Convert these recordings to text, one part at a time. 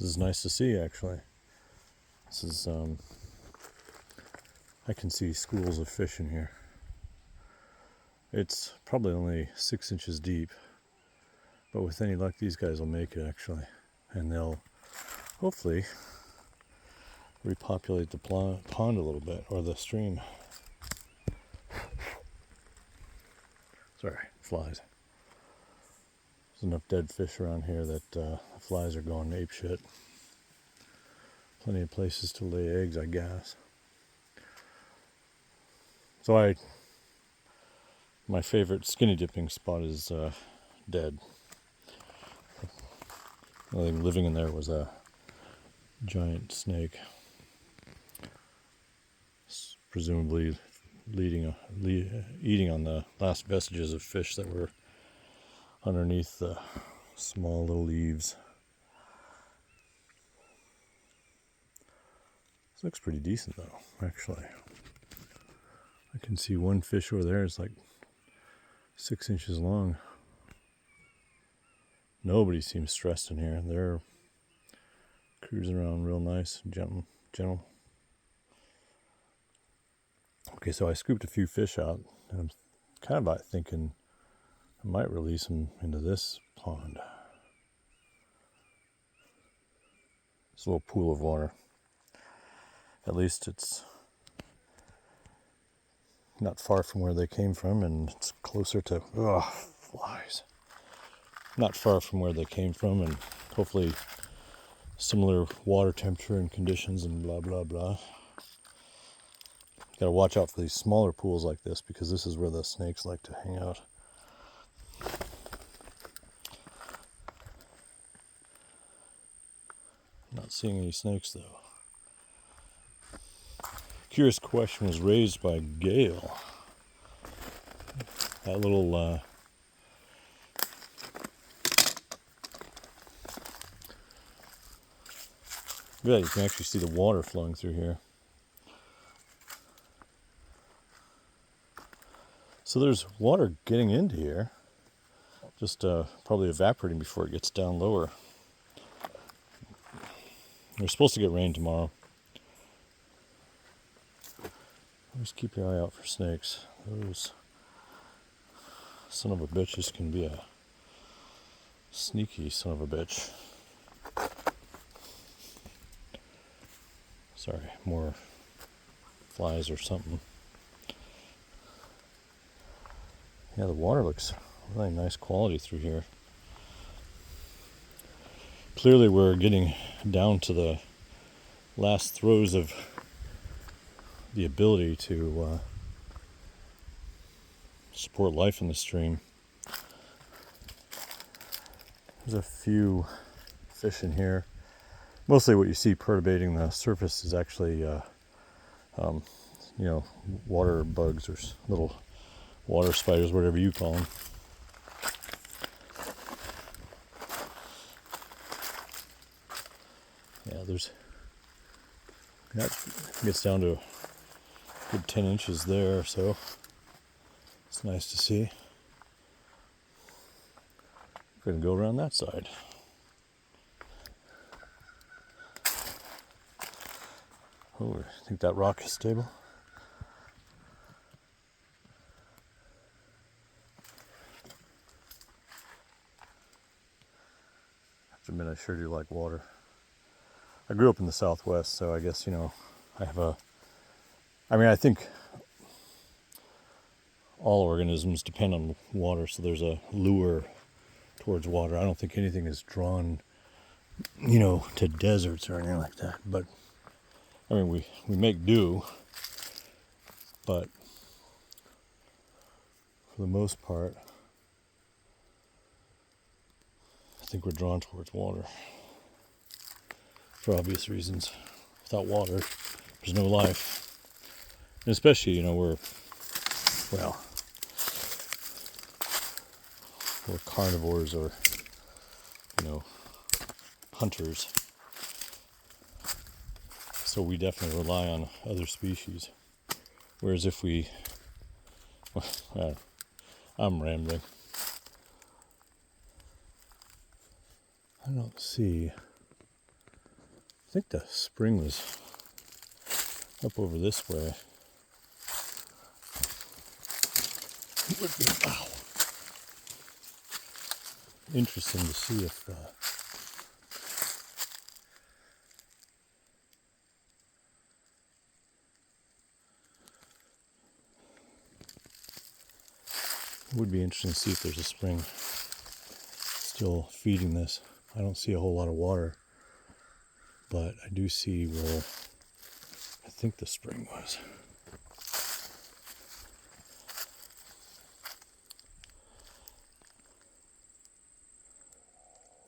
This is nice to see, actually. This is, I can see schools of fish in here. It's probably only 6 inches deep, but with any luck, these guys will make it, actually. And they'll hopefully repopulate the pond a little bit, or the stream. Sorry, flies. There's enough dead fish around here that the flies are going apeshit. Plenty of places to lay eggs, I guess. So my favorite skinny dipping spot is dead. The only thing living in there was a giant snake, presumably eating on the last vestiges of fish that were underneath the small little leaves. This looks pretty decent though, actually. I can see one fish over there. It's like 6 inches long. Nobody seems stressed in here. They're cruising around real nice, gentle. Okay, so I scooped a few fish out, and I'm kind of thinking I might release them into this pond. This little pool of water. At least it's not far from where they came from, and it's closer to, flies. Not far from where they came from, and hopefully similar water temperature and conditions and blah, blah, blah. Gotta watch out for these smaller pools like this, because this is where the snakes like to hang out. Not seeing any snakes though. Curious question was raised by Gail. That little yeah, you can actually see the water flowing through here. So there's water getting into here, just probably evaporating before it gets down lower. We're supposed to get rain tomorrow. Always keep your eye out for snakes. Those son of a bitches can be a sneaky son of a bitch. Sorry, more flies or something. Yeah, the water looks really nice quality through here. Clearly we're getting down to the last throes of the ability to support life in the stream. There's a few fish in here. Mostly what you see perturbating the surface is actually water bugs or little water spiders, whatever you call them. Yeah, that gets down to a good 10 inches there, so it's nice to see. We're going to go around that side. Oh, I think that rock is stable. I have to admit, I sure do like water. I grew up in the Southwest, so I guess, I think all organisms depend on water, so there's a lure towards water. I don't think anything is drawn, to deserts or anything like that. But, we make do, but for the most part, I think we're drawn towards water. For obvious reasons. Without water, there's no life. And especially, we're carnivores or, hunters. So we definitely rely on other species. Whereas if I'm rambling. I don't see think the spring was up over this way. It would be, wow, interesting to see if it would be interesting to see if there's a spring still feeding this. I don't see a whole lot of water, but I do see where I think the spring was.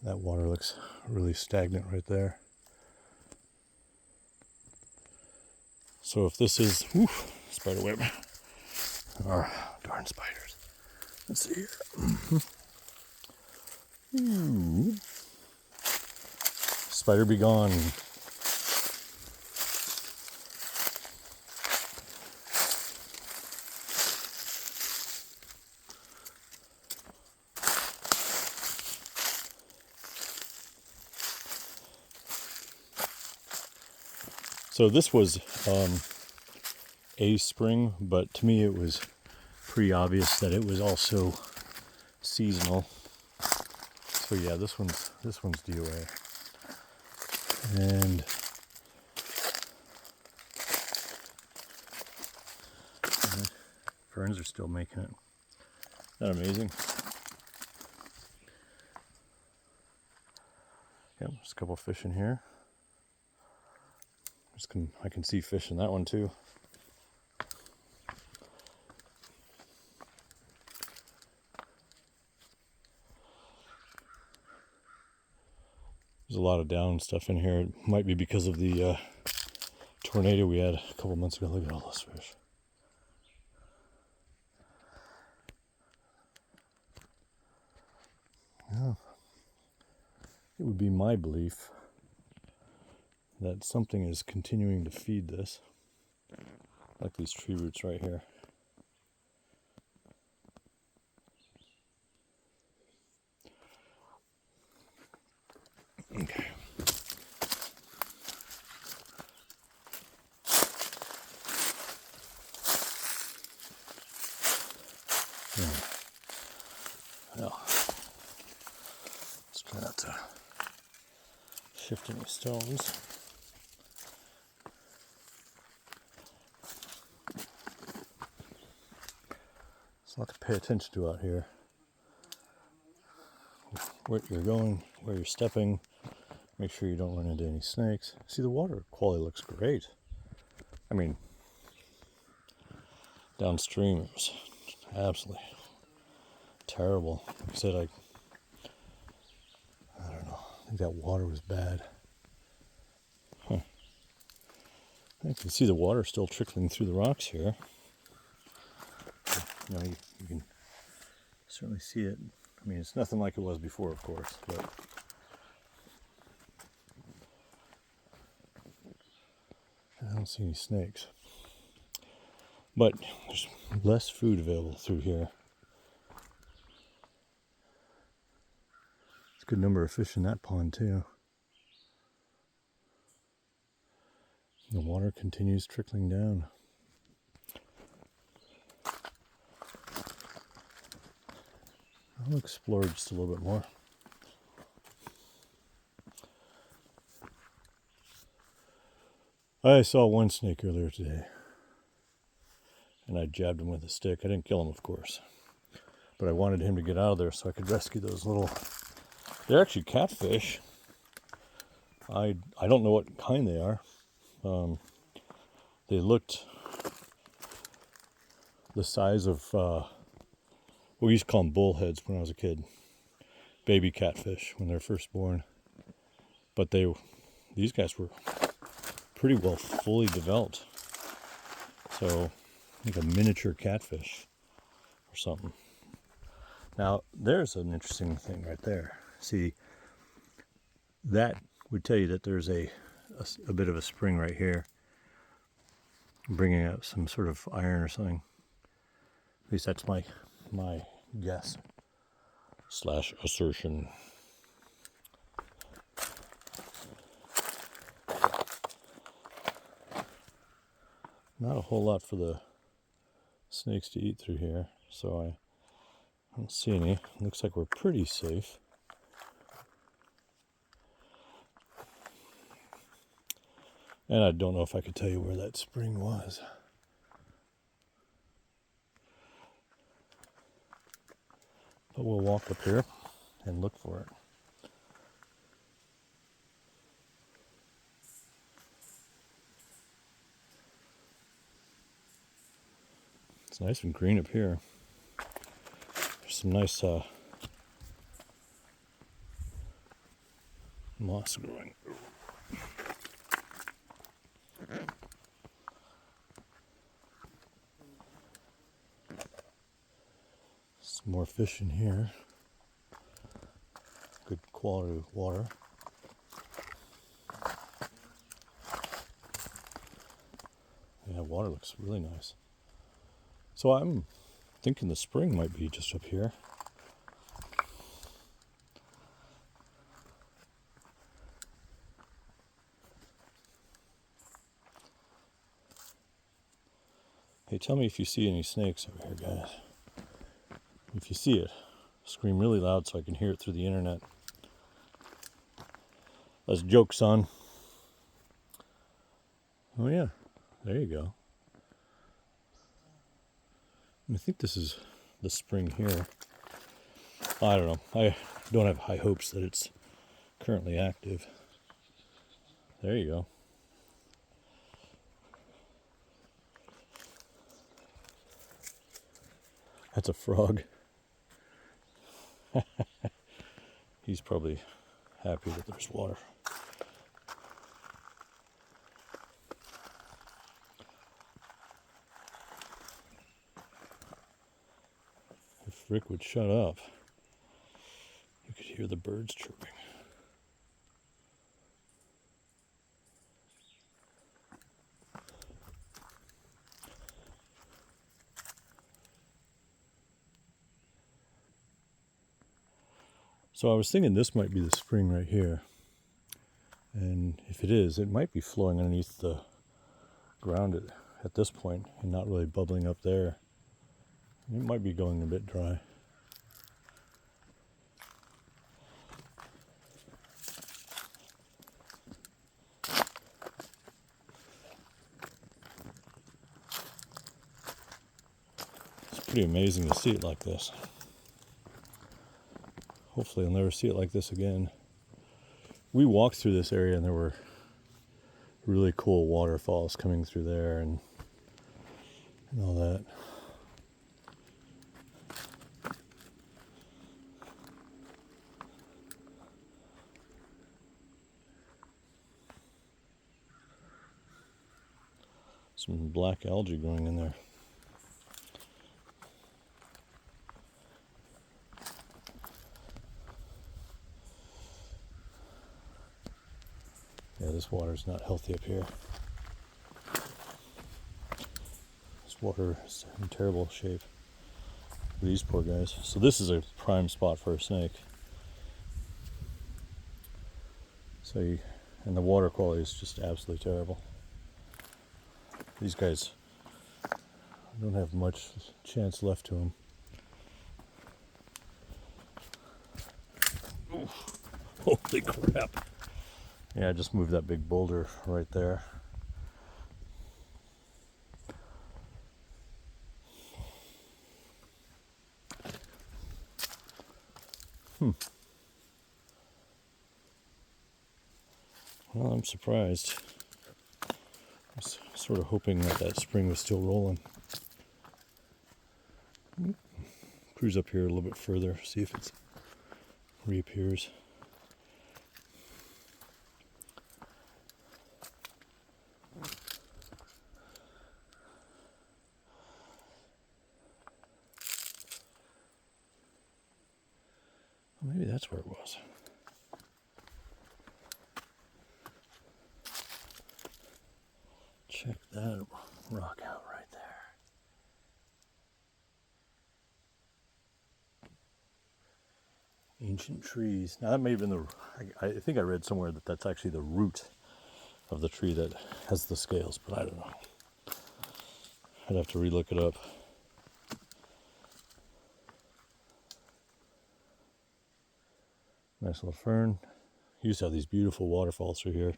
That water looks really stagnant right there. So if this is, spider web, or darn spiders. Let's see here. Spider be gone. So this was a spring, but to me it was pretty obvious that it was also seasonal. So yeah, this one's DOA. And ferns are still making it. Isn't that amazing? Yep, there's a couple fish in here. I can see fish in that one too. There's a lot of down stuff in here. It might be because of the tornado we had a couple months ago. Look at all those fish. Yeah. It would be my belief that something is continuing to feed this, like these tree roots right here. Okay. Well, let's try not to shift any stones. It's a lot to pay attention to out here. Where you're going, where you're stepping. Make sure you don't run into any snakes. See, the water quality looks great. I mean, downstream it was absolutely terrible. Like I said, I don't know. I think that water was bad. I can see the water still trickling through the rocks here. You know, you can certainly see it. I mean, it's nothing like it was before, of course, but I don't see any snakes. But there's less food available through here. There's a good number of fish in that pond too. The water continues trickling down. I'll explore just a little bit more. I saw one snake earlier today, and I jabbed him with a stick. I didn't kill him, of course, but I wanted him to get out of there so I could rescue those little... They're actually catfish. I don't know what kind they are. They looked the size of... we used to call them bullheads when I was a kid. Baby catfish when they're first born. But these guys were pretty well fully developed. So, like a miniature catfish or something. Now, there's an interesting thing right there. See, that would tell you that there's a bit of a spring right here, bringing out some sort of iron or something. At least that's my guess / assertion. not a whole lot for the snakes to eat through here, so I don't see any. Looks like we're pretty safe. And I don't know if I could tell you where that spring was. But we'll walk up here and look for it. It's nice and green up here. There's some nice moss growing. Some more fish in here. Good quality water. Yeah, water looks really nice. So I'm thinking the spring might be just up here. Hey, tell me if you see any snakes over here, guys. If you see it, scream really loud so I can hear it through the internet. That's a joke, son. Oh yeah, there you go. I think this is the spring here. I don't know. I don't have high hopes that it's currently active. There you go. That's a frog. He's probably happy that there's water. If Rick would shut up, you could hear the birds chirping. So I was thinking this might be the spring right here. And if it is, it might be flowing underneath the ground at this point and not really bubbling up there. It might be going a bit dry. It's pretty amazing to see it like this. Hopefully I'll never see it like this again. We walked through this area and there were really cool waterfalls coming through there and all that. Some black algae growing in there. Yeah, this water's not healthy up here. This water is in terrible shape. These poor guys. So this is a prime spot for a snake. And the water quality is just absolutely terrible. These guys don't have much chance left to them. Oof. Holy crap. Yeah, I just moved that big boulder right there. Well, I'm surprised. I was sort of hoping that spring was still rolling. Cruise up here a little bit further, see if it reappears. Maybe that's where it was. Check that rock out right there. Ancient trees. Now that may have been I think I read somewhere that's actually the root of the tree that has the scales, but I don't know. I'd have to relook it up. Nice little fern. Used to have these beautiful waterfalls through here.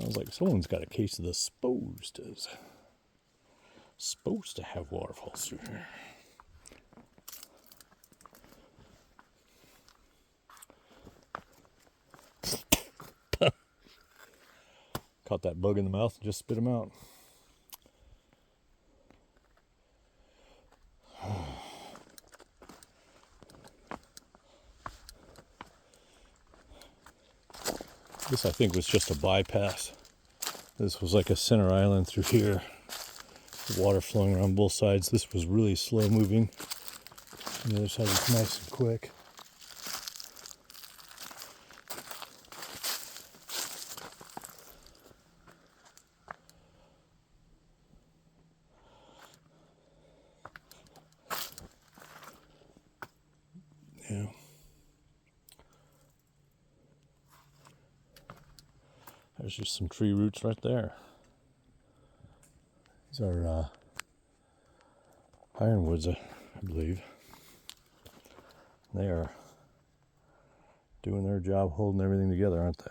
I was like, someone's got a case of the supposed to have waterfalls through here. Caught that bug in the mouth and just spit him out. This, I think, was just a bypass. This was like a center island through here. Water flowing around both sides. This was really slow moving. And the other side was nice and quick. Yeah. There's just some tree roots right there. These are ironwoods, I believe. They are doing their job holding everything together, aren't they?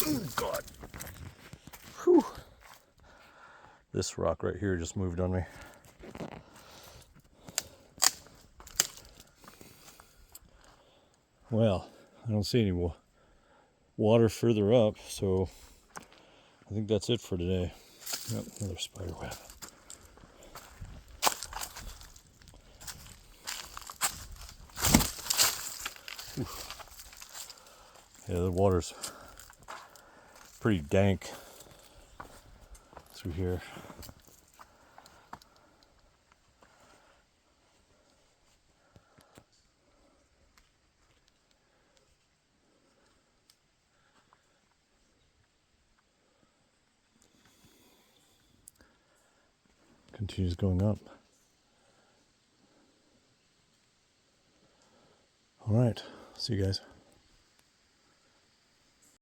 Oh, God. Whew. This rock right here just moved on me. Well, I don't see any water further up, so I think that's it for today. Yep, another spider web. Oof. Yeah, the water's pretty dank through here. Continues going up. All right, see you guys.